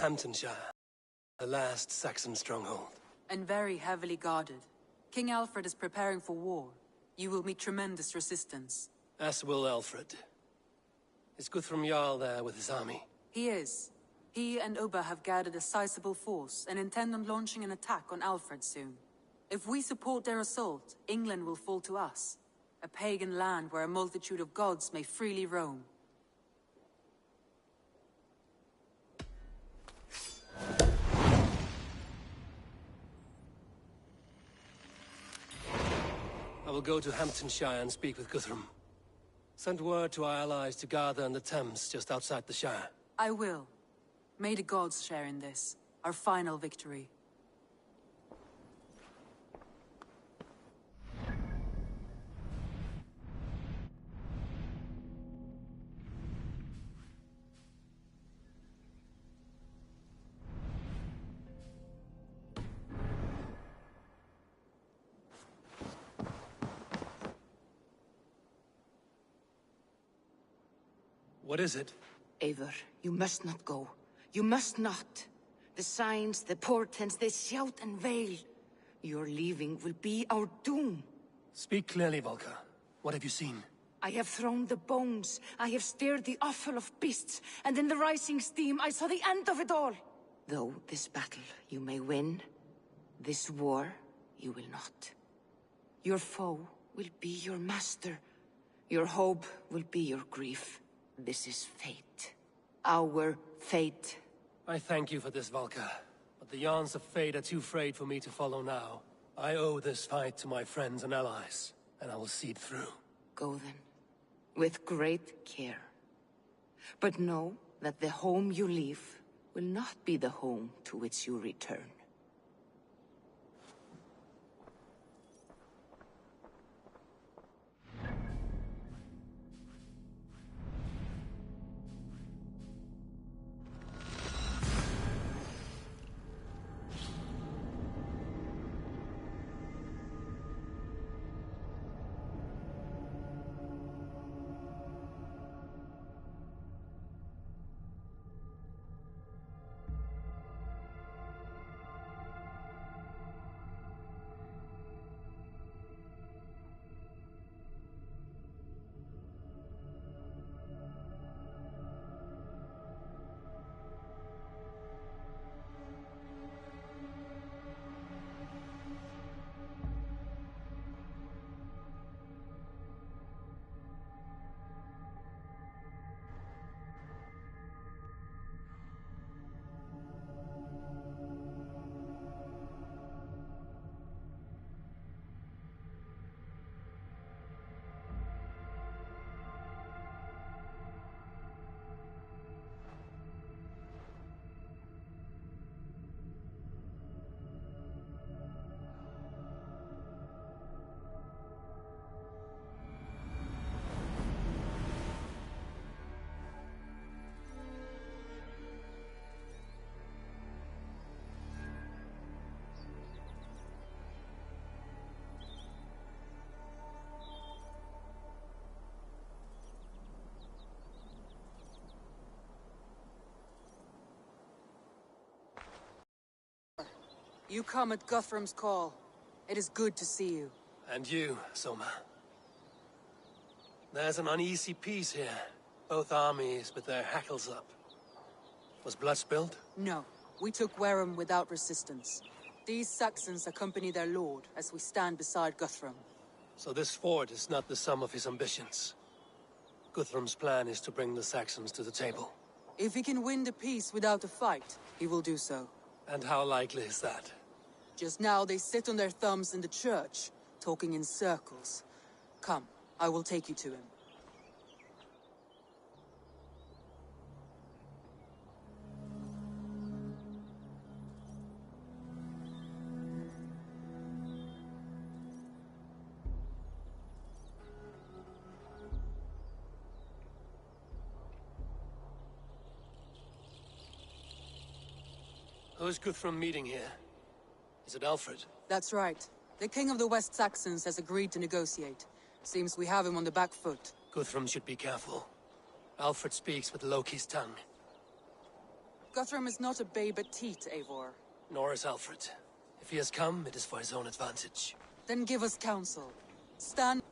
Hامtونشايr, the last Saxon stronghold. And very heavily guarded. King Alfred is preparing for war. You will meet tremendous resistance. As will Alfred. Is Guthrum Jarl there with his army? He is. He and Ubba have gathered a sizable force and intend on launching an attack on Alfred soon. If we support their assault, England will fall to us. A pagan land where a multitude of gods may freely roam. I will go to Hambtonshire and speak with Guthrum. Send word to our allies to gather in the Thames just outside the Shire. I will. May the gods share in this, our final victory. What is it? Eivor, you must not go. You must not. The signs, the portents, they shout and wail. Your leaving will be our doom. Speak clearly, Volker. What have you seen? I have thrown the bones. I have stirred the offal of beasts. And in the rising steam, I saw the end of it all. Though this battle you may win, this war you will not. Your foe will be your master. Your hope will be your grief. This is fate. Our fate. I thank you for this, Volker. But the yarns of fate are too frayed for me to follow now. I owe this fight to my friends and allies, and I will see it through. Go then, with great care. But know that the home you leave will not be the home to which you return. You come at Guthrum's call. It is good to see you. And you, Soma. There's an uneasy peace here. Both armies with their hackles up. Was blood spilled? No. We took Wareham without resistance. These Saxons accompany their lord as we stand beside Guthrum. So this fort is not the sum of his ambitions. Guthrum's plan is to bring the Saxons to the table. If he can win the peace without a fight, he will do so. And how likely is that? Just now they sit on their thumbs in the church, talking in circles. Come, I will take you to him. Who is Guthrum meeting here? Is it Alfred? That's right. The king of the West Saxons has agreed to negotiate. Seems we have him on the back foot. Guthrum should be careful. Alfred speaks with Loki's tongue. Guthrum is not a babe at teat, Eivor. Nor is Alfred. If he has come, it is for his own advantage. Then give us counsel. Stand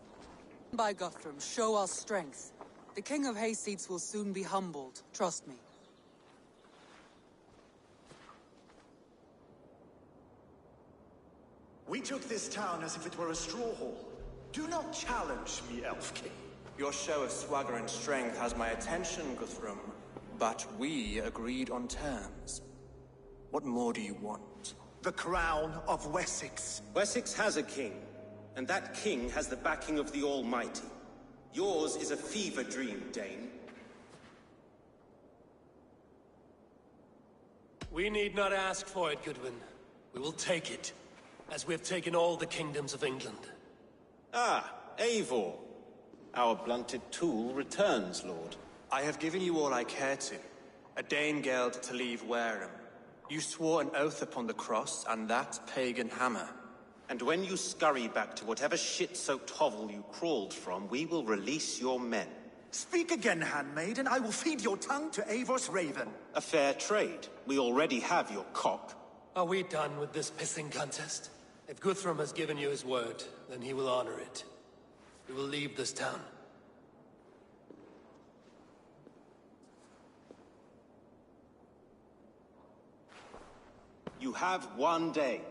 by Guthrum, show our strength. The King of Hayseeds will soon be humbled, trust me. We took this town as if it were a straw hall. Do not challenge me, Elf King. Your show of swagger and strength has my attention, Guthrum. But we agreed on terms. What more do you want? The crown of Wessex. Wessex has a king, and that king has the backing of the Almighty. Yours is a fever dream, Dane. We need not ask for it, Goodwin. We will take it, as we have taken all the kingdoms of England. Ah, Eivor. Our blunted tool returns, Lord. I have given you all I care to. A Danegeld to leave Wareham. You swore an oath upon the cross, and that pagan hammer. And when you scurry back to whatever shit-soaked hovel you crawled from, we will release your men. Speak again, handmaid, and I will feed your tongue to Eivor's raven. A fair trade. We already have your cock. Are we done with this pissing contest? If Guthrum has given you his word, then he will honor it. We will leave this town. You have 1 day.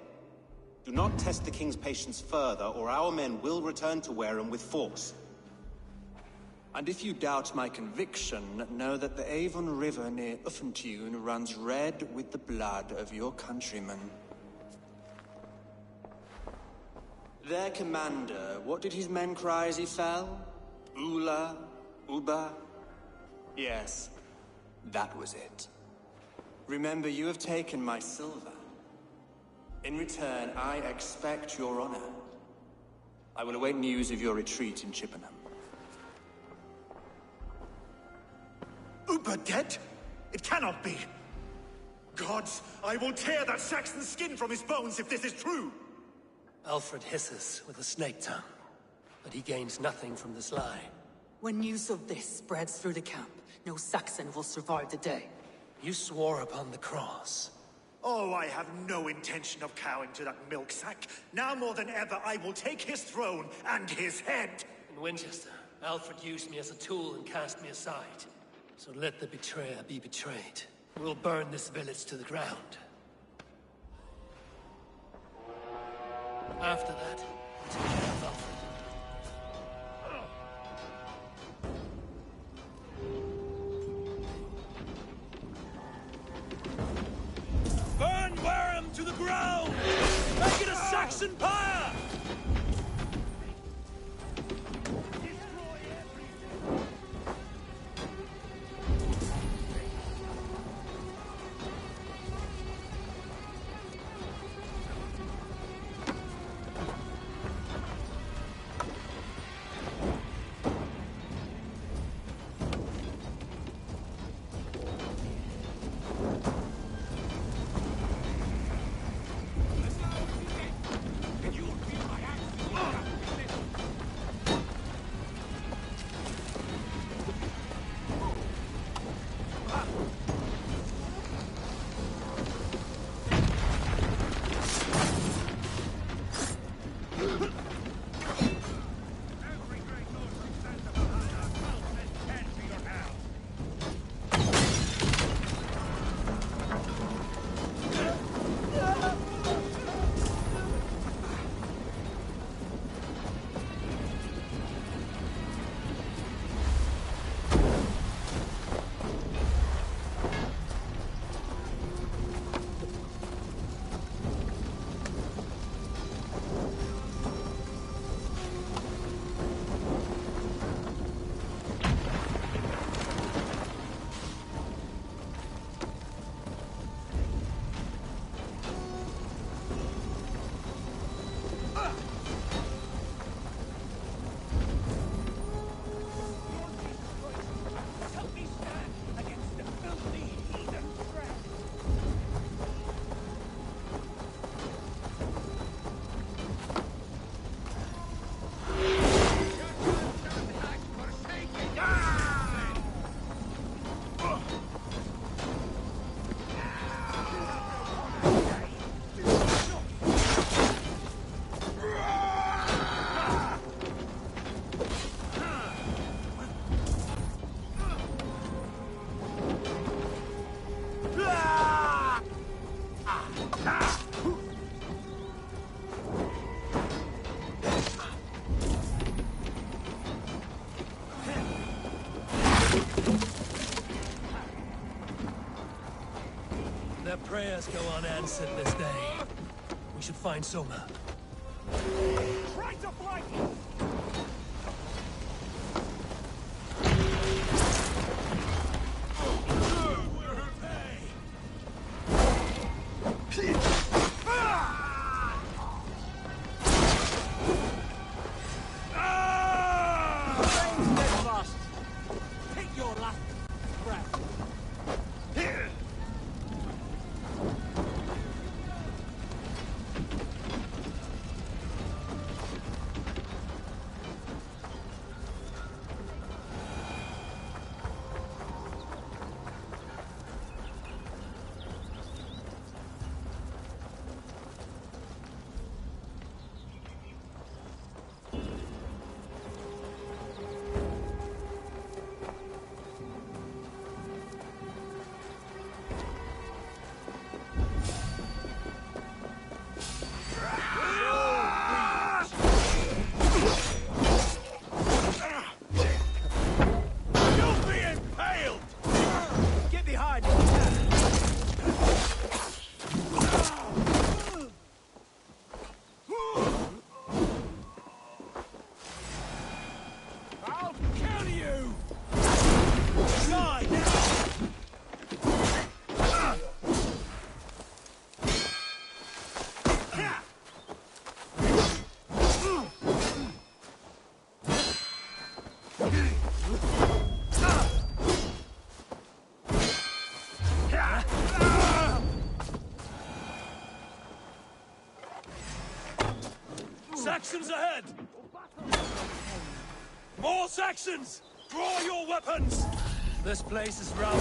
Do not test the king's patience further, or our men will return to Wareham with force. And if you doubt my conviction, know that the Avon River near Uffentune runs red with the blood of your countrymen. Their commander, what did his men cry as he fell? Ula? Uba? Yes, that was it. Remember, you have taken my silver. In return, I expect your honor. I will await news of your retreat in Chippenham. Uber dead? It cannot be. Gods, I will tear that Saxon's skin from his bones if this is true. Alfred hisses with a snake tongue, but he gains nothing from this lie. When news of this spreads through the camp, no Saxon will survive the day. You swore upon the cross. Oh, I have no intention of cowing to that milk sack. Now more than ever, I will take his throne and his head. In Winchester, Alfred used me as a tool and cast me aside. So let the betrayer be betrayed. We'll burn this village to the ground. After that, take care of Alfred. Burn Wareham to the ground! Make it a Saxon pyre! Their prayers go unanswered this day. We should find Soma. Try to flank! Saxons ahead! More Saxons! Draw your weapons! This place is routed.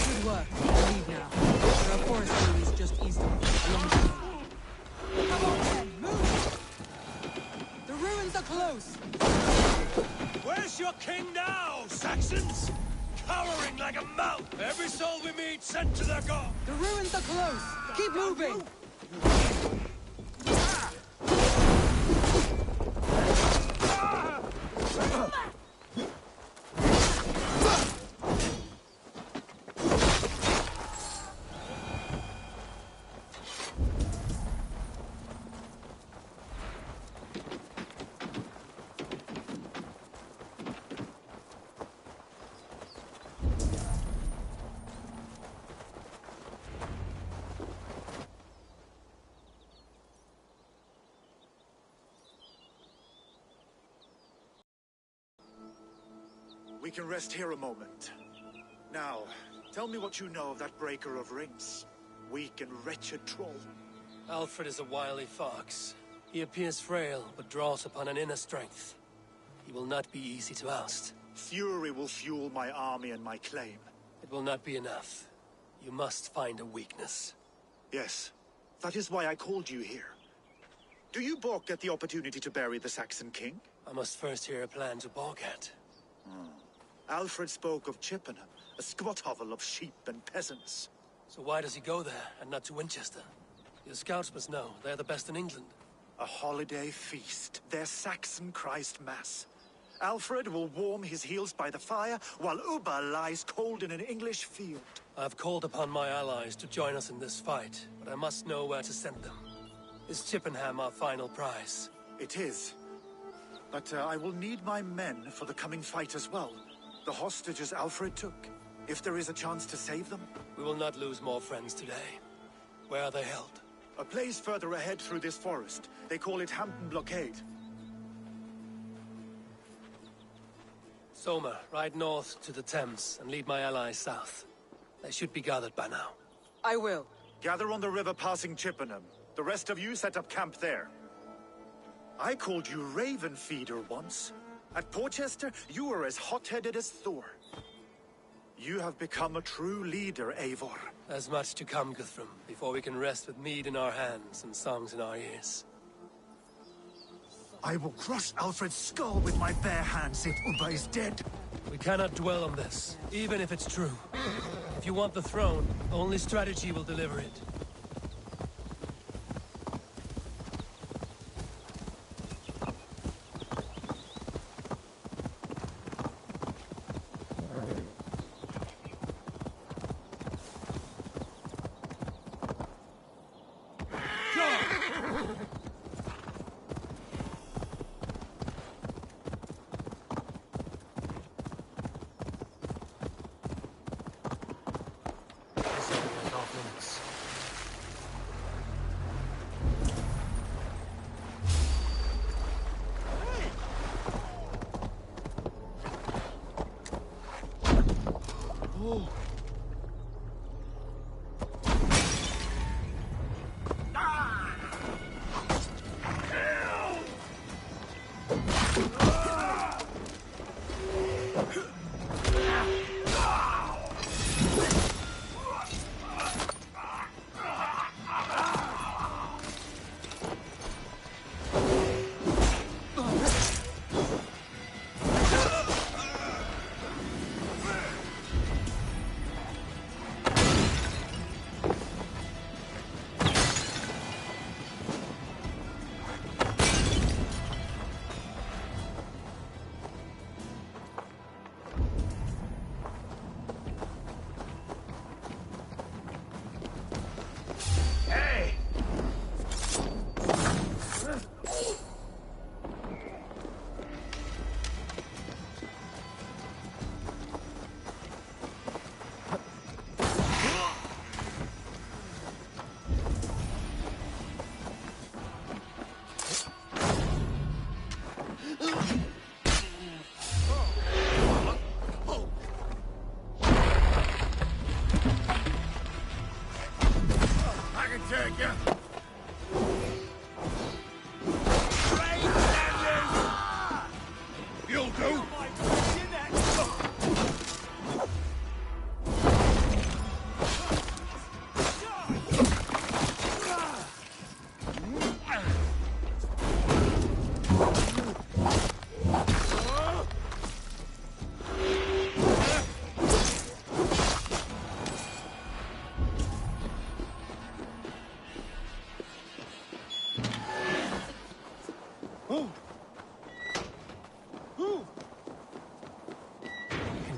Good work. Leave now. There are forest enemies just east of us, along the road. Come on then, move! The ruins are close! Where's your king now, Saxons? Cowering like a mouse! Every soul we meet sent to their god! The ruins are close! Keep moving! We can rest here a moment. Now, tell me what you know of that breaker of rings. Weak and wretched troll. Alfred is a wily fox. He appears frail, but draws upon an inner strength. He will not be easy to oust. Fury will fuel my army and my claim. It will not be enough. You must find a weakness. Yes, that is why I called you here. Do you balk at the opportunity to bury the Saxon king? I must first hear a plan to balk at. Alfred spoke of Chippenham, a squat hovel of sheep and peasants. So why does he go there, and not to Winchester? Your scouts must know, they're the best in England. A holiday feast, their Saxon Christ Mass. Alfred will warm his heels by the fire, while Uba lies cold in an English field. I've called upon my allies to join us in this fight, but I must know where to send them. Is Chippenham our final prize? It is. But I will need my men for the coming fight as well. The hostages Alfred took. If there is a chance to save them. We will not lose more friends today. Where are they held? A place further ahead through this forest. They call it Hampton Blockade. Soma, ride north to the Thames and lead my allies south. They should be gathered by now. I will. Gather on the river passing Chippenham. The rest of you set up camp there. I called you Raven Feeder once. At Porchester, you were as hot-headed as Thor. You have become a true leader, Eivor. There's much to come, Guthrum, before we can rest with mead in our hands and songs in our ears. I will crush Alfred's skull with my bare hands if Uba is dead. We cannot dwell on this, even if it's true. If you want the throne, only strategy will deliver it.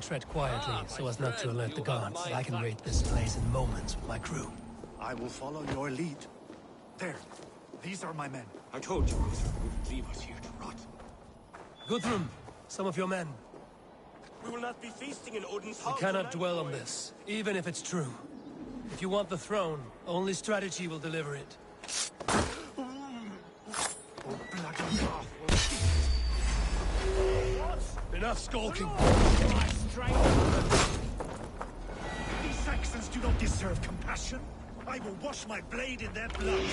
Tread quietly, so as not to alert the guards. I can raid this place in moments with my crew. I will follow your lead. There. These are my men. I told you Guthrum wouldn't leave us here to rot. Guthrum, some of your men. We will not be feasting in Odin's hall. We cannot dwell on this, even if it's true. If you want the throne, only strategy will deliver it. Oh, bloody wrath. Enough skulking. These Saxons do not deserve compassion. I will wash my blade in their blood.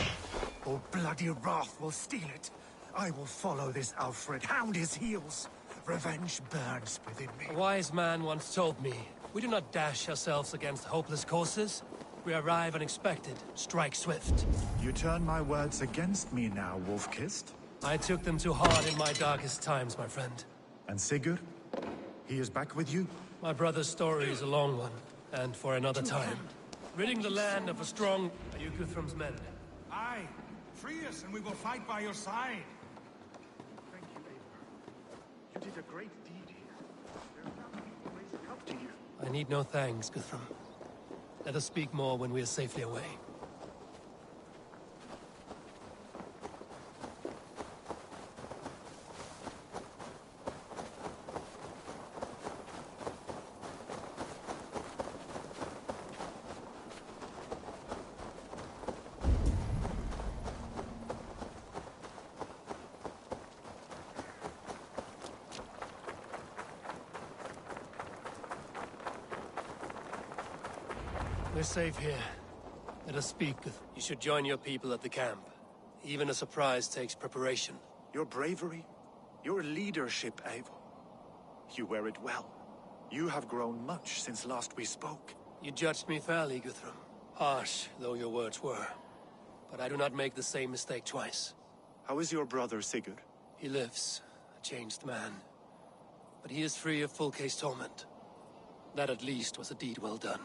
Or bloody wrath will steal it. I will follow this Alfred, hound his heels. Revenge burns within me. A wise man once told me, we do not dash ourselves against hopeless courses. We arrive unexpected, strike swift. You turn my words against me now, Wolf-Kissed. I took them too hard in my darkest times, my friend. And Sigurd? He is back with you? My brother's story is a long one, and for another time. Ridding the land of a strong... Are you Guthrum's men? Aye. Free us and we will fight by your side. Thank you, Eivor. You did a great deed here. There's nothing to raise up to you. I need no thanks, Guthrum. Let us speak more when we are safely away. We're safe here. Let us speak. You should join your people at the camp. Even a surprise takes preparation. Your bravery, your leadership, Eivor. You wear it well. You have grown much since last we spoke. You judged me fairly, Guthrum. Harsh though your words were. But I do not make the same mistake twice. How is your brother, Sigurd? He lives, a changed man. But he is free of full case torment. That at least was a deed well done.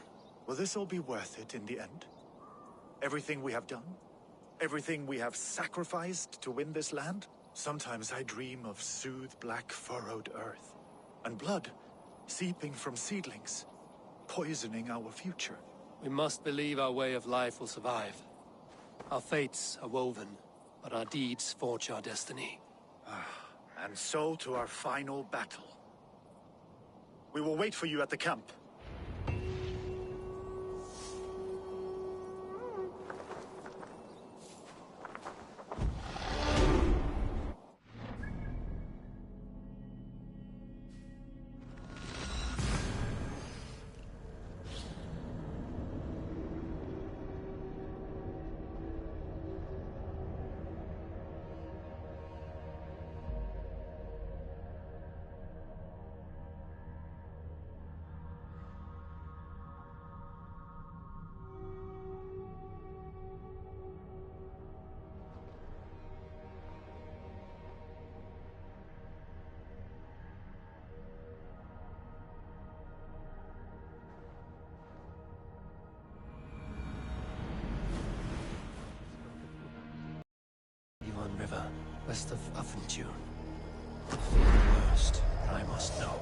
Will this all be worth it in the end? Everything we have done? Everything we have sacrificed to win this land? Sometimes I dream of soothed black furrowed earth, and blood seeping from seedlings, poisoning our future. We must believe our way of life will survive. Our fates are woven, but our deeds forge our destiny. And so to our final battle. We will wait for you at the camp. River, west of Hامtونشاير. I fear the worst, but I must know.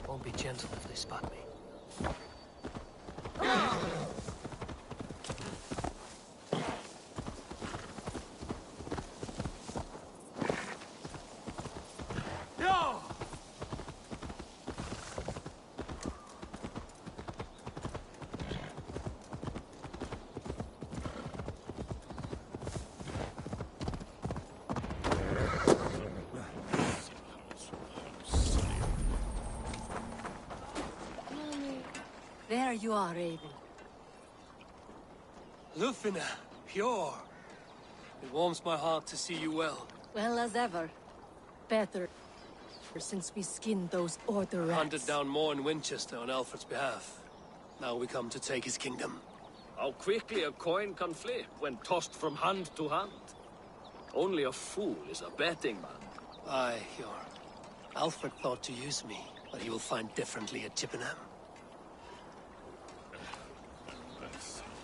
Won't be gentle if they spot me. There you are, Raven. Lufina, pure. It warms my heart to see you well. Well as ever. Better. Since we skinned those order rats. Hunted down more in Winchester on Alfred's behalf. Now we come to take his kingdom. How quickly a coin can flip when tossed from hand to hand. Only a fool is a betting man. Aye, Hjor. Alfred thought to use me, but he will find differently at Chippenham.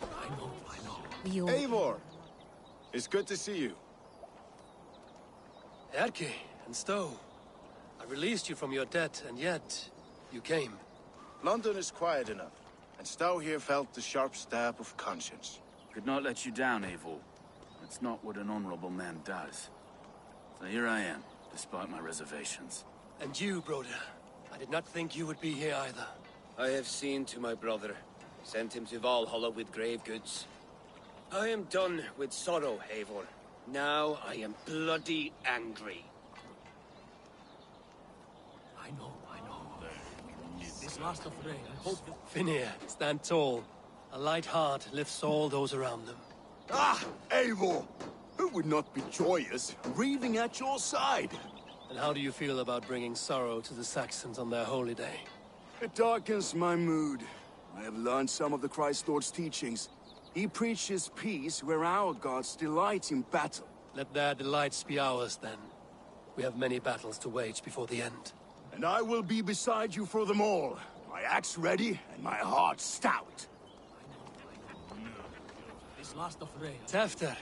I know. Eivor! It's good to see you. Erke and Stowe. I released you from your debt, and yet you came. London is quiet enough, and Stowe here felt the sharp stab of conscience. Could not let you down, Eivor. It's not what an honorable man does. So here I am, despite my reservations. And you, Broder. I did not think you would be here either. I have seen to my brother. Sent him to Valhalla with grave goods. I am done with sorrow, Eivor. Now I am bloody angry. I know. This last of rain, I hope that... Finir, stand tall. A light heart lifts all those around them. Ah, Eivor! Who would not be joyous, grieving at your side? And how do you feel about bringing sorrow to the Saxons on their holy day? It darkens my mood. I have learned some of the Christ Lord's teachings. He preaches peace where our gods delight in battle. Let their delights be ours, then. We have many battles to wage before the end. And I will be beside you for them all. My axe ready, and my heart stout. I know. This last of rain. Tafter,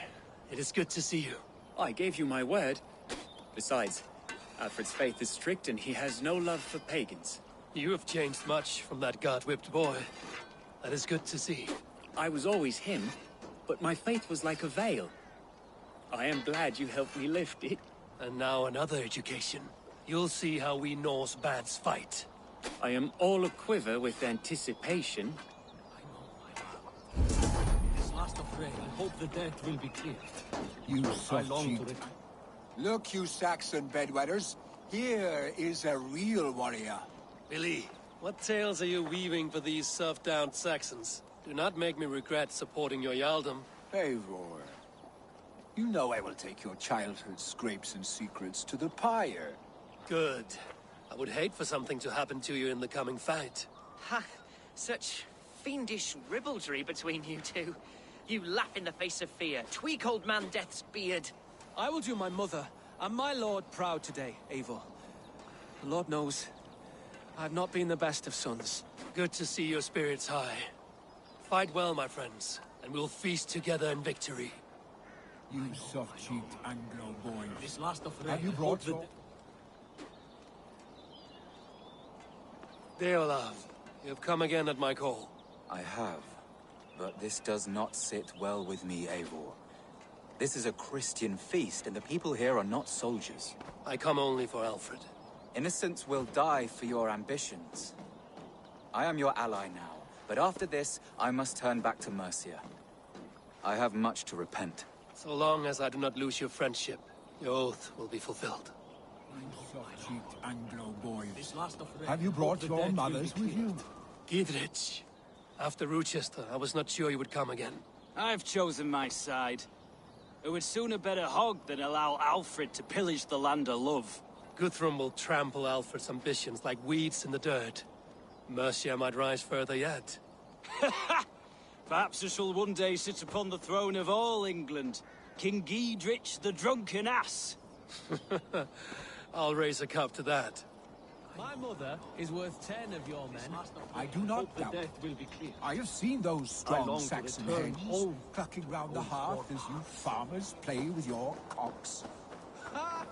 it is good to see you. I gave you my word. Besides, Alfred's faith is strict and he has no love for pagans. You have changed much from that God-whipped boy. That is good to see. I was always him, but my faith was like a veil. I am glad you helped me lift it. And now another education. You'll see how we Norse bads fight. I am all a quiver with anticipation. I know. This last of fray. I hope the debt will be clear. You I long to soft-cheeked. Look, you Saxon bedwetters. Here is a real warrior. Billy, what tales are you weaving for these serf-down Saxons? Do not make me regret supporting your Yaldom. Eivor, you know I will take your childhood scrapes and secrets to the pyre. Good. I would hate for something to happen to you in the coming fight. Ha! Such fiendish ribaldry between you two. You laugh in the face of fear, tweak old man Death's beard. I will do my mother and my lord proud today, Eivor. The Lord knows, I've not been the best of sons. Good to see your spirits high. Fight well, my friends, and we'll feast together in victory. You soft-cheeked Anglo boys. This last of Have you brought the... Deolav, you have come again at my call. I have, but this does not sit well with me, Eivor. This is a Christian feast, and the people here are not soldiers. I come only for Alfred. Innocents will die for your ambitions. I am your ally now, but after this, I must turn back to Mercia. I have much to repent. So long as I do not lose your friendship, your oath will be fulfilled. You soft-cheeked Anglo boys. This last of Have you brought your mothers with you? Gidrich. After Rochester, I was not sure you would come again. I've chosen my side. It would sooner bet a hog than allow Alfred to pillage the land of love. Guthrum will trample Alfred's ambitions like weeds in the dirt. Mercia might rise further yet. Perhaps I shall one day sit upon the throne of all England. King Giedrich the drunken ass. I'll raise a cup to that. My mother is worth 10 of your men. I do not doubt. I have seen those strong Saxon hens clucking round the hearth as you farmers play with your cocks. Ha!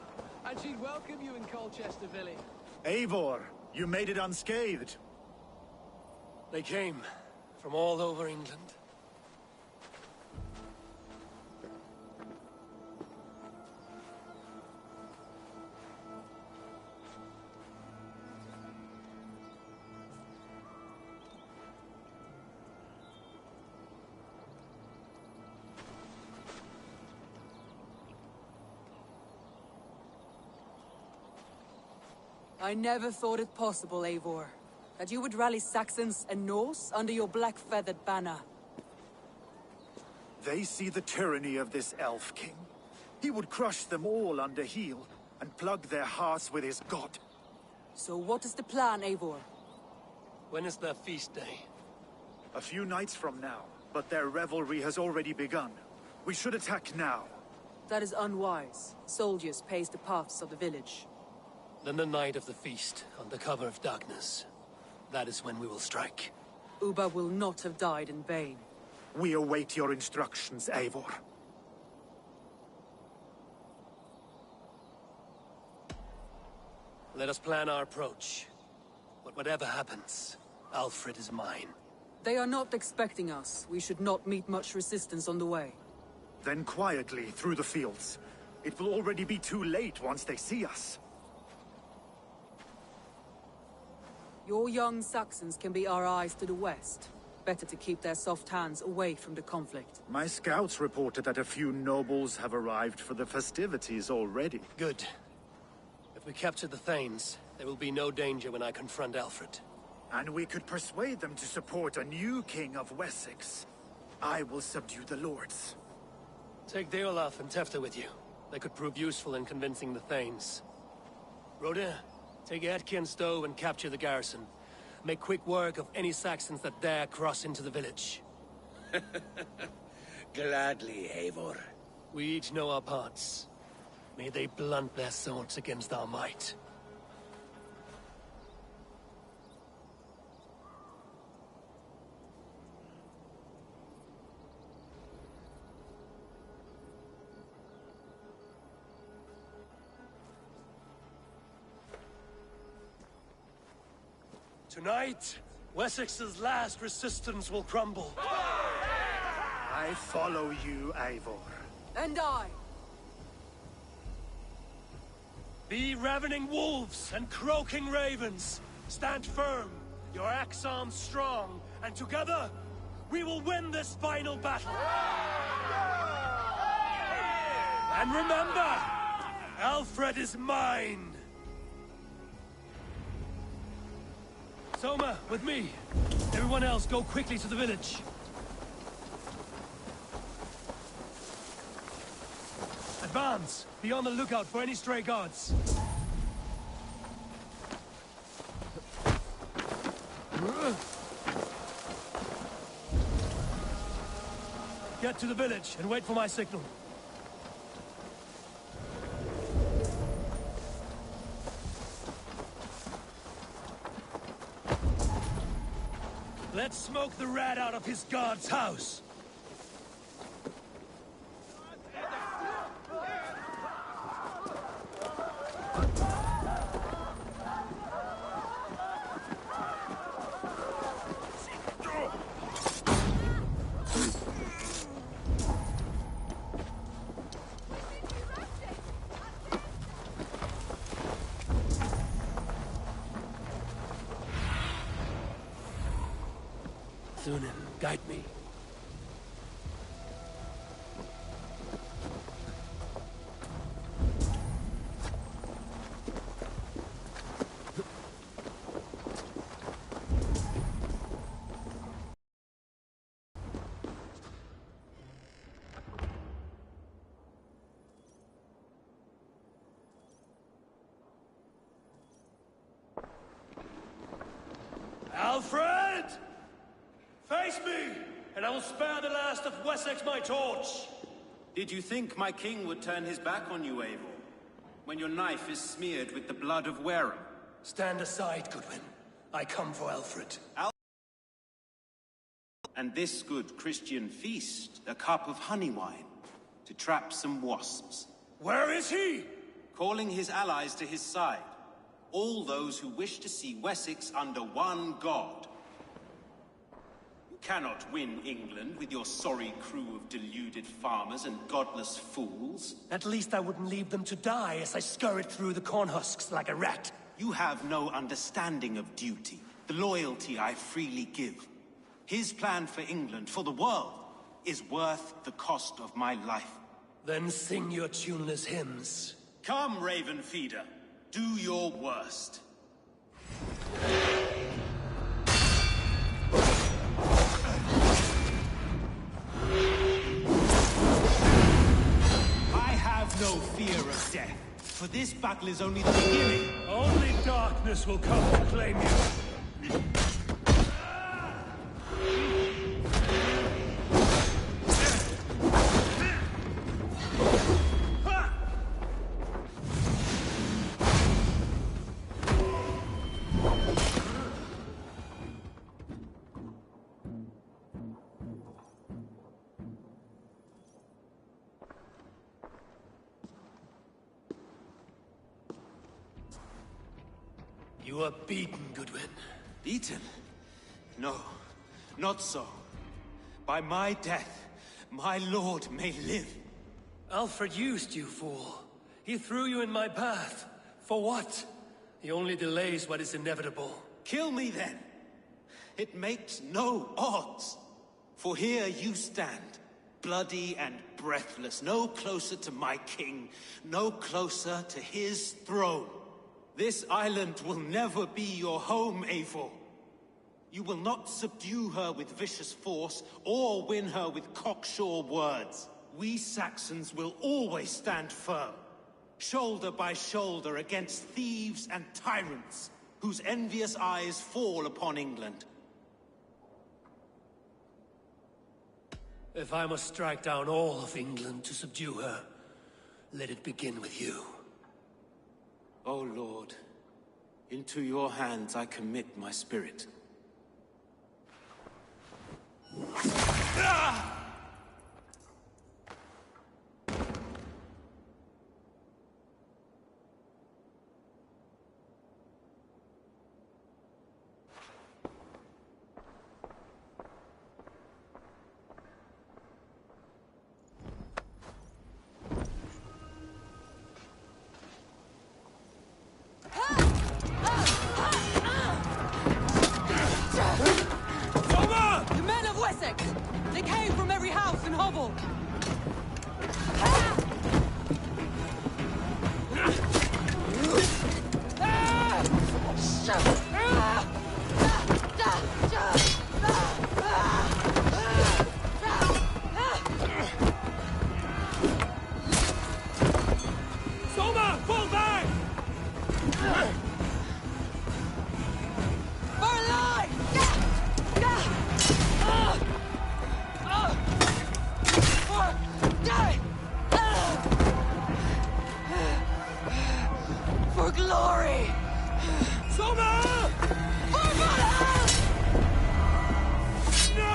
And she'd welcome you in Colchester village. Eivor, you made it unscathed. They came from all over England. I never thought it possible, Eivor, that you would rally Saxons and Norse under your black-feathered banner. They see the tyranny of this elf king. He would crush them all under heel and plug their hearts with his god. So what is the plan, Eivor? When is their feast day? A few nights from now, but their revelry has already begun. We should attack now. That is unwise. Soldiers pace the paths of the village. Then the night of the feast, under cover of darkness. That is when we will strike. Ubba will not have died in vain. We await your instructions, Eivor. Let us plan our approach. But whatever happens, Alfred is mine. They are not expecting us. We should not meet much resistance on the way. Then quietly through the fields. It will already be too late once they see us. Your young Saxons can be our eyes to the west. Better to keep their soft hands away from the conflict. My scouts reported that a few nobles have arrived for the festivities already. Good. If we capture the Thanes, there will be no danger when I confront Alfred. And we could persuade them to support a new king of Wessex. I will subdue the lords. Take Deolaf and Tefta with you. They could prove useful in convincing the Thanes. Rodin, take Etki and Stowe and capture the garrison. Make quick work of any Saxons that dare cross into the village. Gladly, Eivor. We each know our parts. May they blunt their swords against our might. Tonight, Wessex's last resistance will crumble. I follow you, Eivor. And I. Be ravening wolves and croaking ravens. Stand firm, your axe arms strong, and together, We will win this final battle! And remember, Alfred is mine! Soma, with me. Everyone else, go quickly to the village. Advance! Be on the lookout for any stray guards. Get to the village and wait for my signal. Let's smoke the rat out of his guard's house. Thunen, guide me. Alfred! Face me, and I will spare the last of Wessex my torch! Did you think my king would turn his back on you, Eivor? When your knife is smeared with the blood of Wareham? Stand aside, Goodwin. I come for Alfred. And this good Christian feast, a cup of honey wine, to trap some wasps. Where is he? Calling his allies to his side. All those who wish to see Wessex under one god. You cannot win England with your sorry crew of deluded farmers and godless fools. At least I wouldn't leave them to die as I scurried through the corn husks like a rat. You have no understanding of duty, the loyalty I freely give. His plan for England, for the world, is worth the cost of my life. Then sing your tuneless hymns. Come, Raven Feeder. Do your worst. I have no fear of death, for this battle is only the beginning. Only darkness will come to claim you. You are beaten, Goodwin. Beaten? No, not so. By my death, my lord may live. Alfred used you, fool. He threw you in my path. For what? He only delays what is inevitable. Kill me then. It makes no odds. For here you stand, bloody and breathless, no closer to my king, no closer to his throne. This island will never be your home, Eivor. You will not subdue her with vicious force, or win her with cocksure words. We Saxons will always stand firm, shoulder by shoulder against thieves and tyrants, whose envious eyes fall upon England. If I must strike down all of England to subdue her, let it begin with you. O Lord, into your hands I commit my spirit. You men of Wessex! For glory! Soma! For Valhalla! No!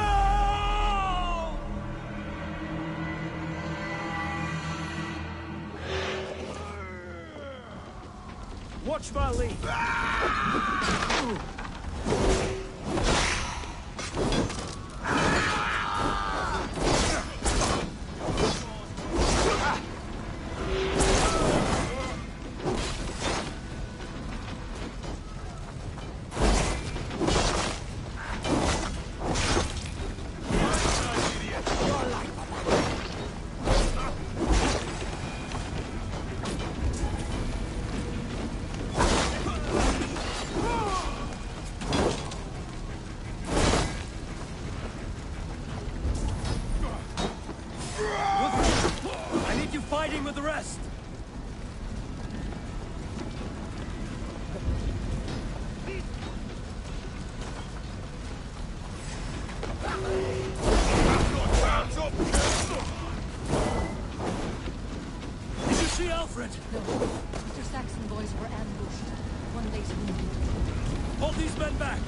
Watch Valley! Fighting with the rest! Did you see Alfred? No. Mr. Saxon boys were ambushed. One day's wounded. Hold these men back!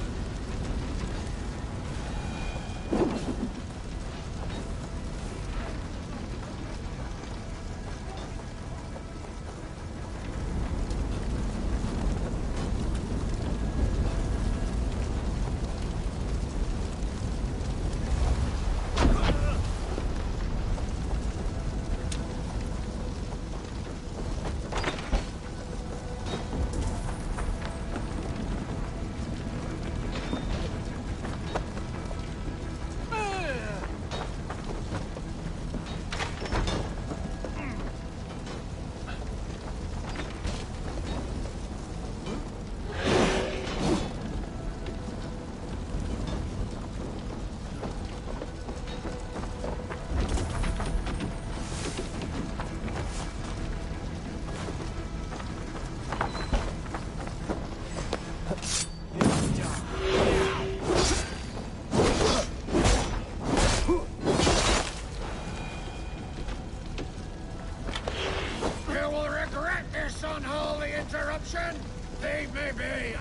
Leave me be!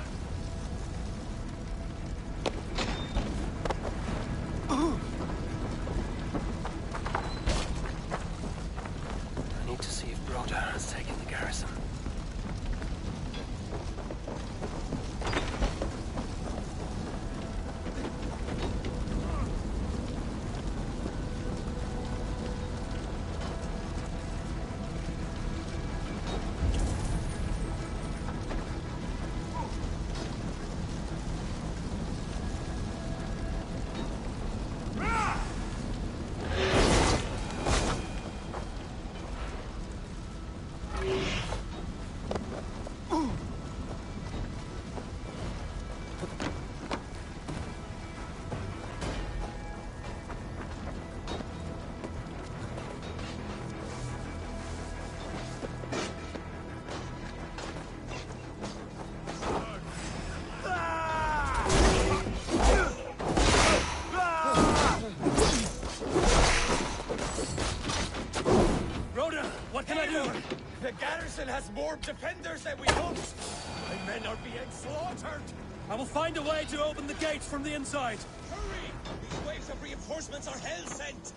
I need to see if Broda has taken the garrison. What can I do? The garrison has more defenders than we hoped. My men are being slaughtered. I will find a way to open the gates from the inside. Hurry! These waves of reinforcements are hell sent.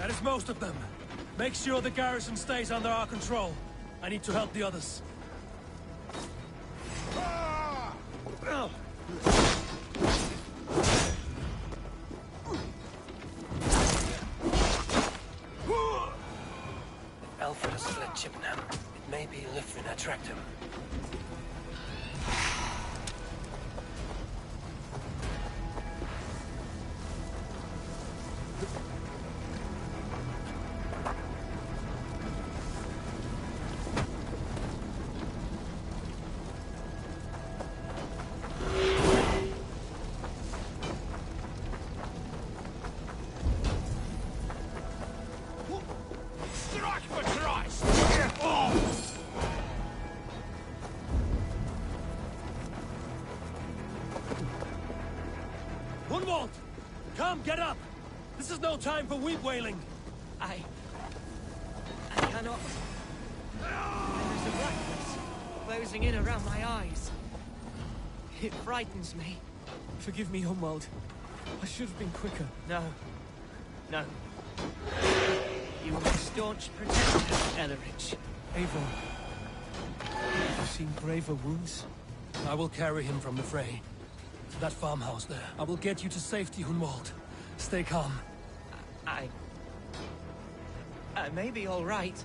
That is most of them. Make sure the garrison stays under our control. I need to help the others. Alfred has fled Chippenham. It may be Lythrin attract him. Come, get up! This is no time for weep wailing! I cannot... There's a blackness closing in around my eyes. It frightens me. Forgive me, Hunwald. I should have been quicker. No. No. You were a staunch protector, Ellerich. Eivor. Have you seen braver wounds? I will carry him from the fray. To that farmhouse there. I will get you to safety, Hunwald. Stay calm. I may be all right.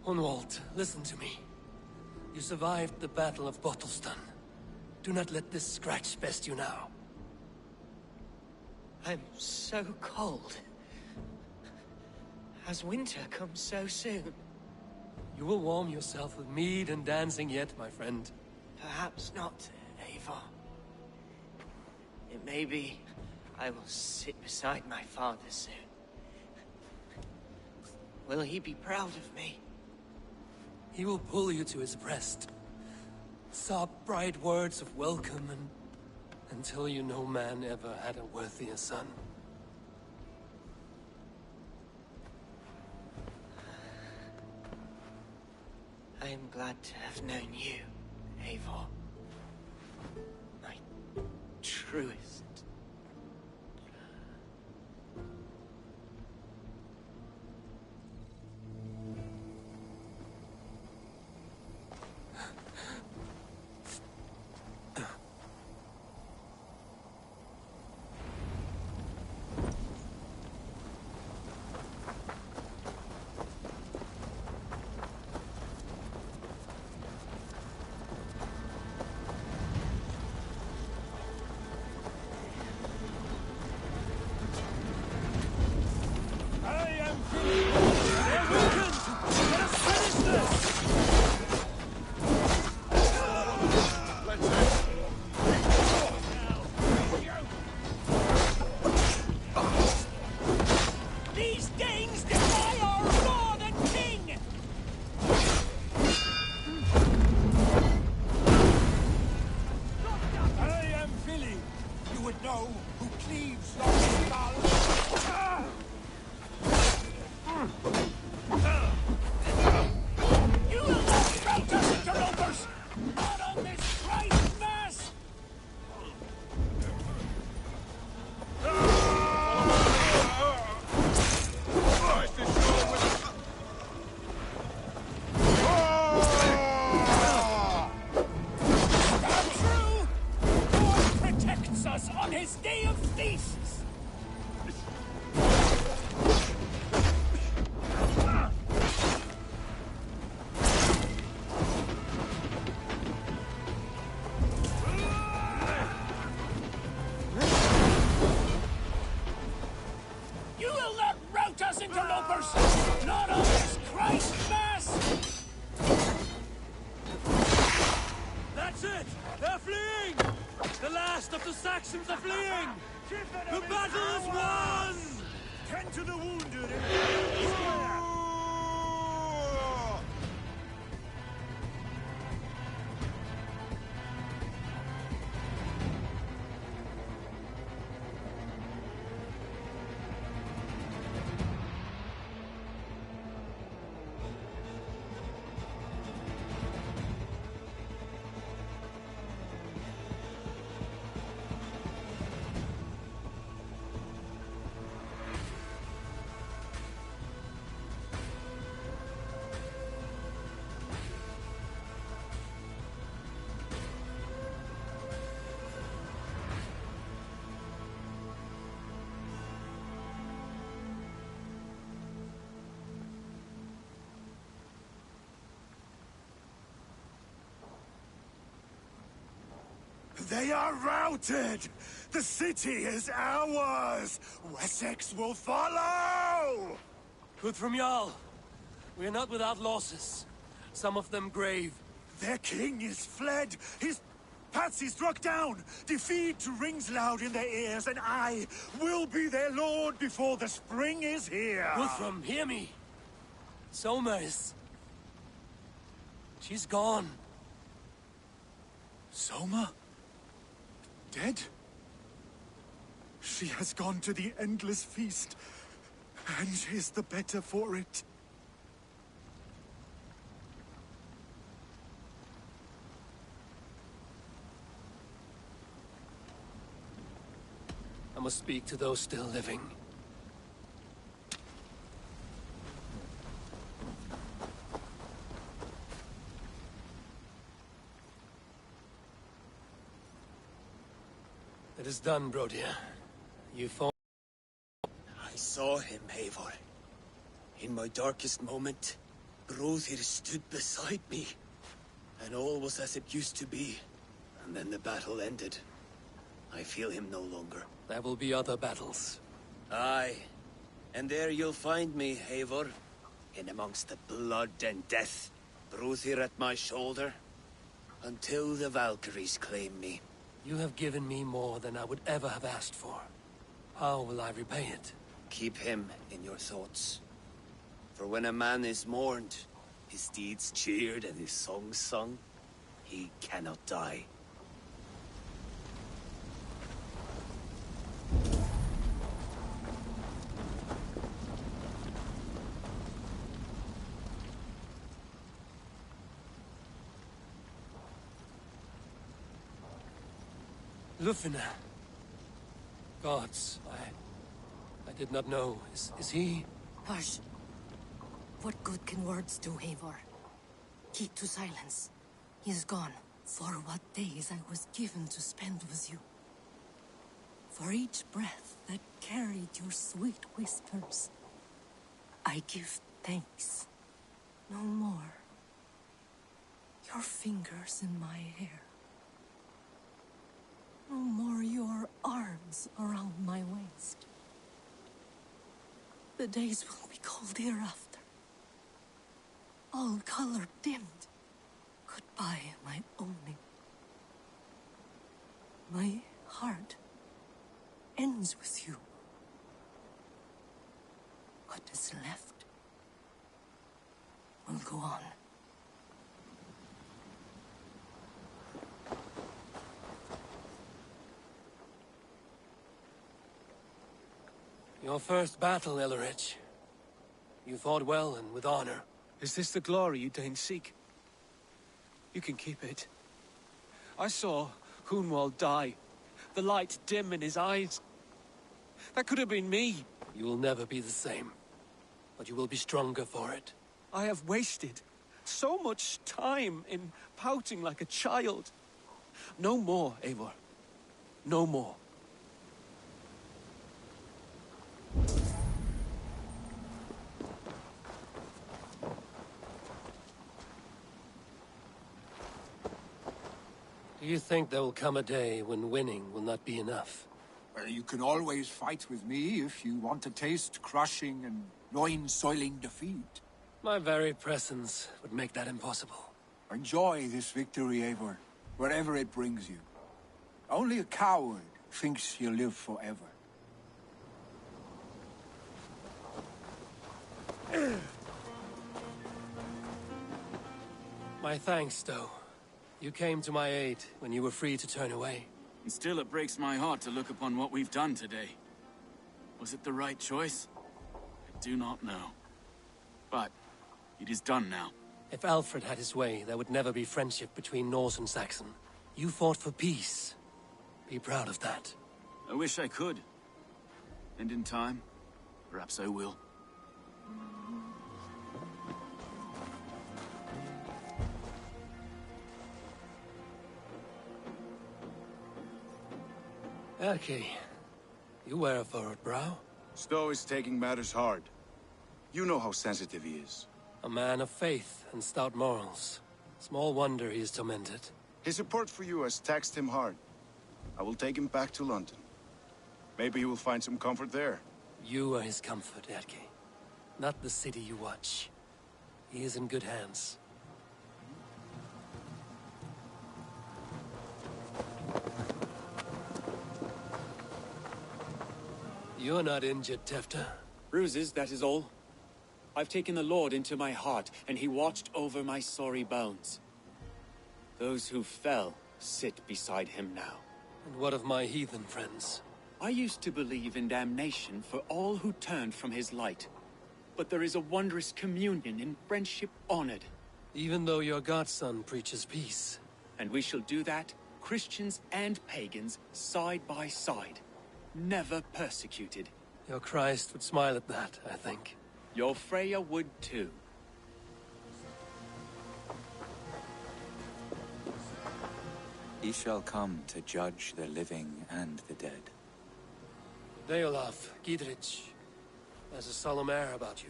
Hunwald, listen to me. You survived the Battle of Bottleston. Do not let this scratch best you now. I'm so cold. Has winter come so soon? You will warm yourself with mead and dancing yet, my friend. Perhaps not, Eivor. It may be I will sit beside my father soon. Will he be proud of me? He will pull you to his breast. Sob bright words of welcome and tell you no man ever had a worthier son. I am glad to have known you, Eivor. My truest. Saxons are fleeing! The battle is won! Tend to the wounded and square! They are routed! The city is ours! Wessex will follow! Good from Jarl. We're not without losses. Some of them grave. Their king is fled! His Patsy struck down! Defeat rings loud in their ears, and I will be their lord before the spring is here! Guthrum, hear me! Soma is... she's gone. Soma? Dead? She has gone to the endless feast, and is the better for it. I must speak to those still living. It is done, Brodir. You fought... I saw him, Eivor. In my darkest moment, Brodir stood beside me. And all was as it used to be. And then the battle ended. I feel him no longer. There will be other battles. Aye. And there you'll find me, Eivor. In amongst the blood and death. Brodir at my shoulder. Until the Valkyries claim me. You have given me more than I would ever have asked for. How will I repay it? Keep him in your thoughts. For when a man is mourned, his deeds cheered and his songs sung, he cannot die. Lufina. Gods, I did not know. Is he... Hush. What good can words do, Eivor? Keep to silence. He is gone. For what days I was given to spend with you. For each breath that carried your sweet whispers. I give thanks. No more. Your fingers in my hair. No more your arms around my waist. The days will be cold hereafter. All color dimmed. Goodbye, my only. My heart ends with you. What is left will go on. Your first battle, Ellerich. You fought well and with honor. Is this the glory you deign seek? You can keep it. I saw Hunwald die. The light dim in his eyes. That could have been me. You will never be the same. But you will be stronger for it. I have wasted so much time in pouting like a child. No more, Eivor. No more. Do you think there will come a day when winning will not be enough? Well, you can always fight with me if you want to taste crushing and loin-soiling defeat. My very presence would make that impossible. Enjoy this victory, Eivor, wherever it brings you. Only a coward thinks he'll live forever. My thanks, though. You came to my aid when you were free to turn away. And still it breaks my heart to look upon what we've done today. Was it the right choice? I do not know. But it is done now. If Alfred had his way, there would never be friendship between Norse and Saxon. You fought for peace. Be proud of that. I wish I could. And in time, perhaps I will. Erke, you wear a furrowed brow. Stowe is taking matters hard. You know how sensitive he is. A man of faith and stout morals. Small wonder he is tormented. His support for you has taxed him hard. I will take him back to London. Maybe he will find some comfort there. You are his comfort, Erke. Not the city you watch. He is in good hands. You're not injured, Tefta. Bruises, that is all. I've taken the Lord into my heart, and he watched over my sorry bones. Those who fell sit beside him now. And what of my heathen friends? I used to believe in damnation for all who turned from his light. But there is a wondrous communion in friendship honored. Even though your godson preaches peace. And we shall do that, Christians and pagans, side by side. Never persecuted. Your Christ would smile at that, I think. Your Freya would too. He shall come to judge the living and the dead. Deolaf, Gidrich, there's a solemn air about you.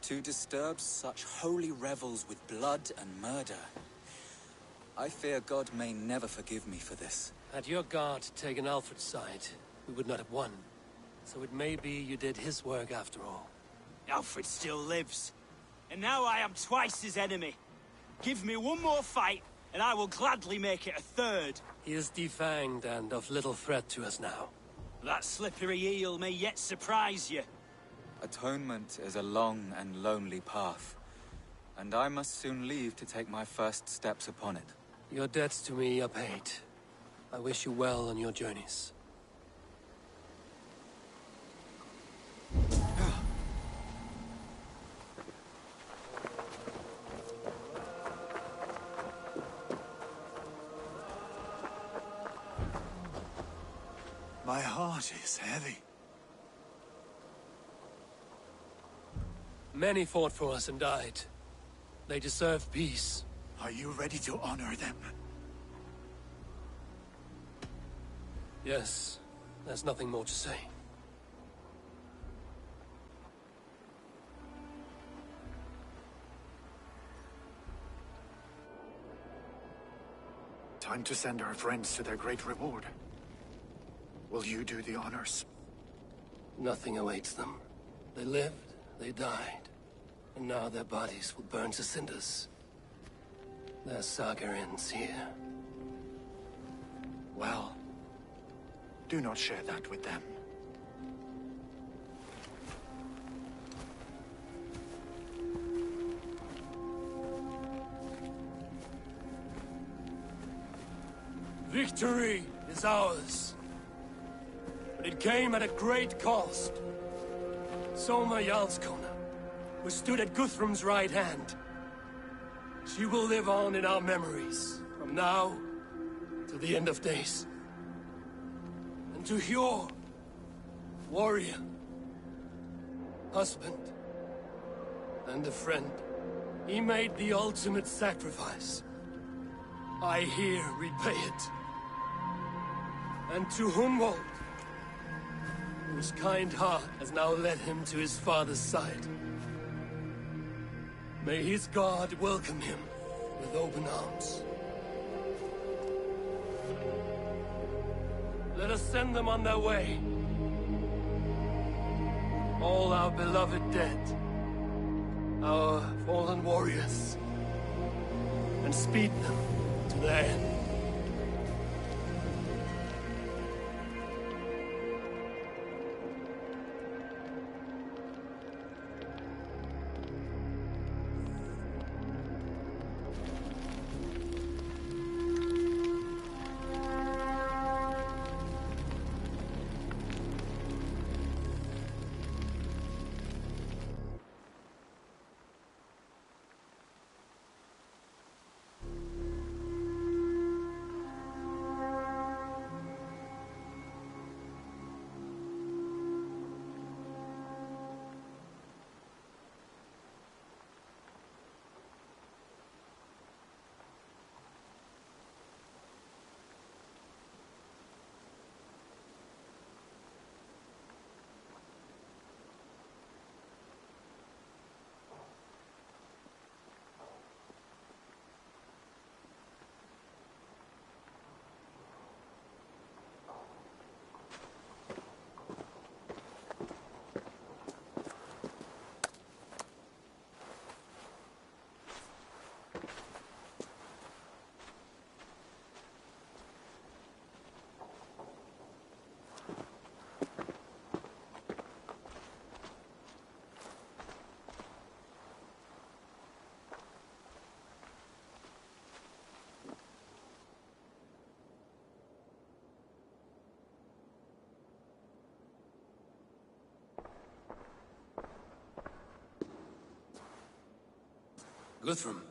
To disturb such holy revels with blood and murder. I fear God may never forgive me for this. Had your God taken Alfred's side, we would not have won. So it may be you did his work after all. Alfred still lives. And now I am twice his enemy. Give me one more fight, and I will gladly make it a third. He is defanged and of little threat to us now. That slippery eel may yet surprise you. Atonement is a long and lonely path, and I must soon leave to take my first steps upon it. Your debts to me are paid. I wish you well on your journeys. My heart is heavy. Many fought for us and died. They deserve peace. Are you ready to honor them? Yes, there's nothing more to say. Time to send our friends to their great reward. Will you do the honors? Nothing awaits them. They lived, they died, and now their bodies will burn to cinders. Their saga ends here. Well, do not share that with them. Victory is ours. But it came at a great cost. Soma Jarlskona, who stood at Guthrum's right hand. She will live on in our memories, from now to the end of days. And to Hjor, warrior, husband, and a friend, he made the ultimate sacrifice. I here repay it. And to Hunwald, whose kind heart has now led him to his father's side. May his God welcome him with open arms. Let us send them on their way. All our beloved dead, our fallen warriors, and speed them to their end. Guthrum.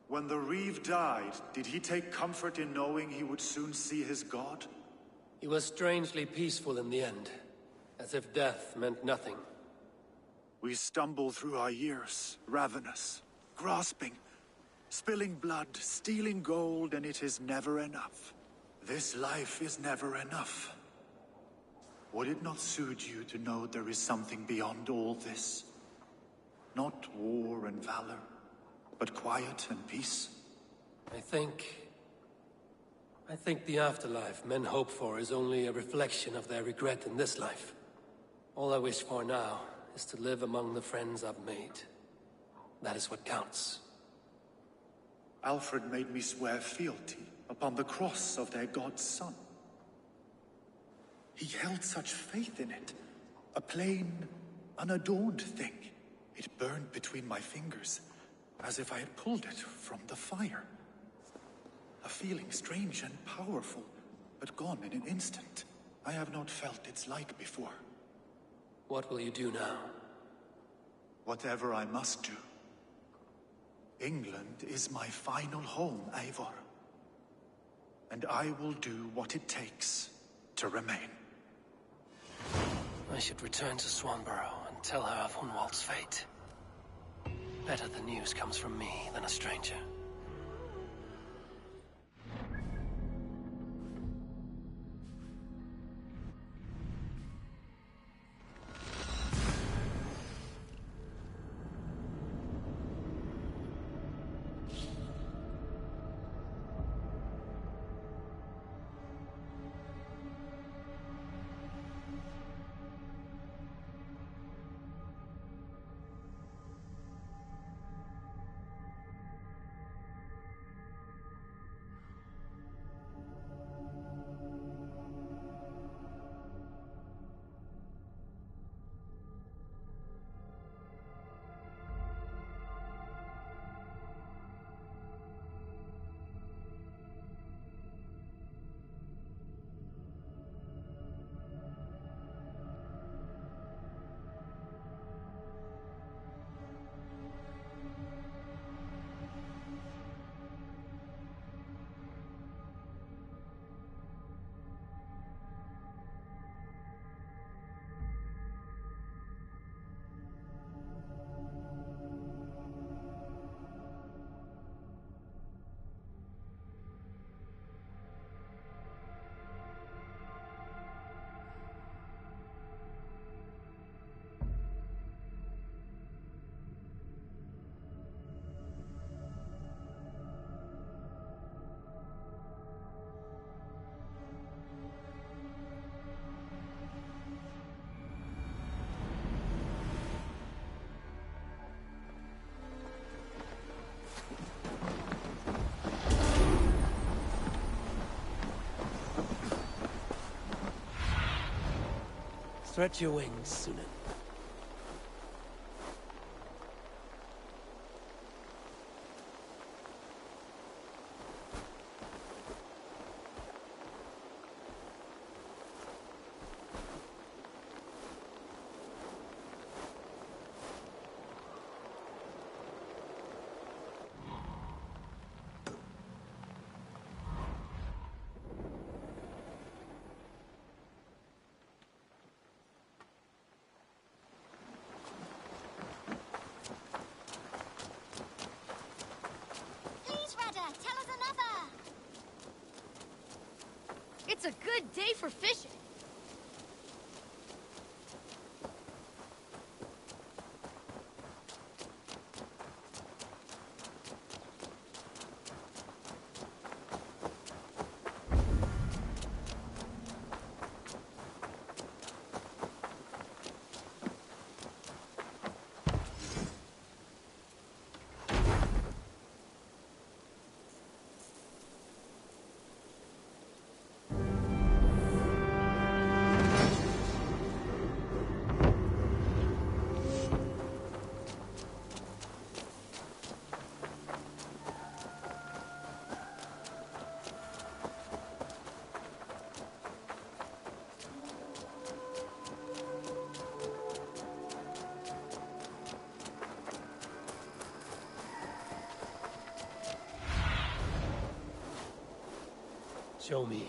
When the Reeve died, did he take comfort in knowing he would soon see his god? He was strangely peaceful in the end, as if death meant nothing. We stumble through our years, ravenous, grasping, spilling blood, stealing gold, and it is never enough. This life is never enough. Would it not suit you to know there is something beyond all this? Not war and valor, but quiet and peace? I think the afterlife men hope for is only a reflection of their regret in this life. All I wish for now is to live among the friends I've made. That is what counts. Alfred made me swear fealty upon the cross of their god's son. He held such faith in it, a plain, unadorned thing. It burned between my fingers, as if I had pulled it from the fire. A feeling strange and powerful, but gone in an instant. I have not felt its like before. What will you do now? Whatever I must do. England is my final home, Eivor. And I will do what it takes to remain. I should return to Swanborough and tell her of Hunwald's fate. Better the news comes from me than a stranger. Stretch your wings, Sunan. It's a good day for fishing. Show me.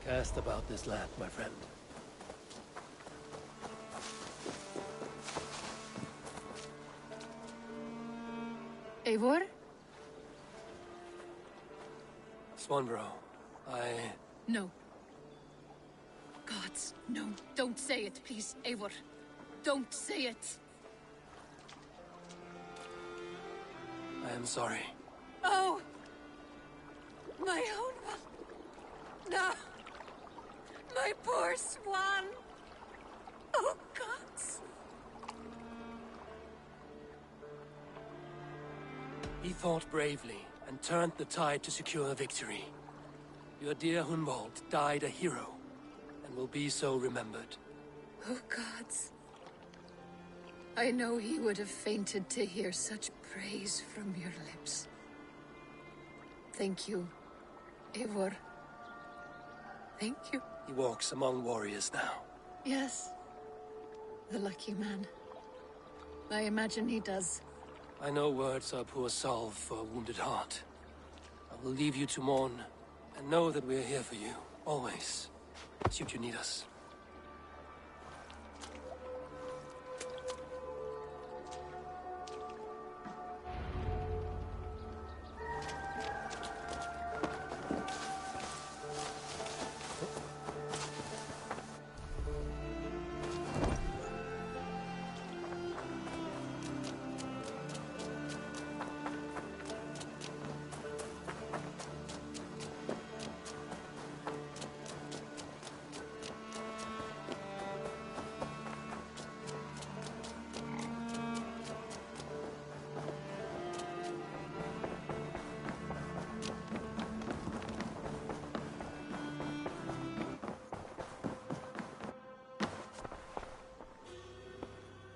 Cast about this land, my friend. Eivor? Swanbro, No. Gods, no. Don't say it, please, Eivor. Don't say it. I am sorry. Oh! My own one. No! My poor swan! Oh, gods! He fought bravely and turned the tide to secure victory. Your dear Hunwald died a hero, and will be so remembered. Oh, gods. I know he would have fainted to hear such praise from your lips. Thank you, Eivor. Thank you. He walks among warriors now. Yes. The lucky man. I imagine he does. I know words are poor salve for a wounded heart. I will leave you to mourn, and know that we are here for you, always, should you need us.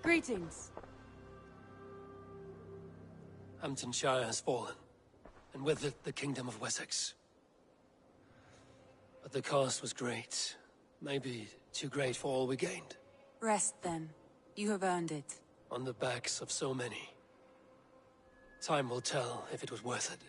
Greetings. Hامtونşair has fallen, and with it the kingdom of Wessex. But the cost was great. Maybe too great for all we gained. Rest then. You have earned it. On the backs of so many. Time will tell if it was worth it.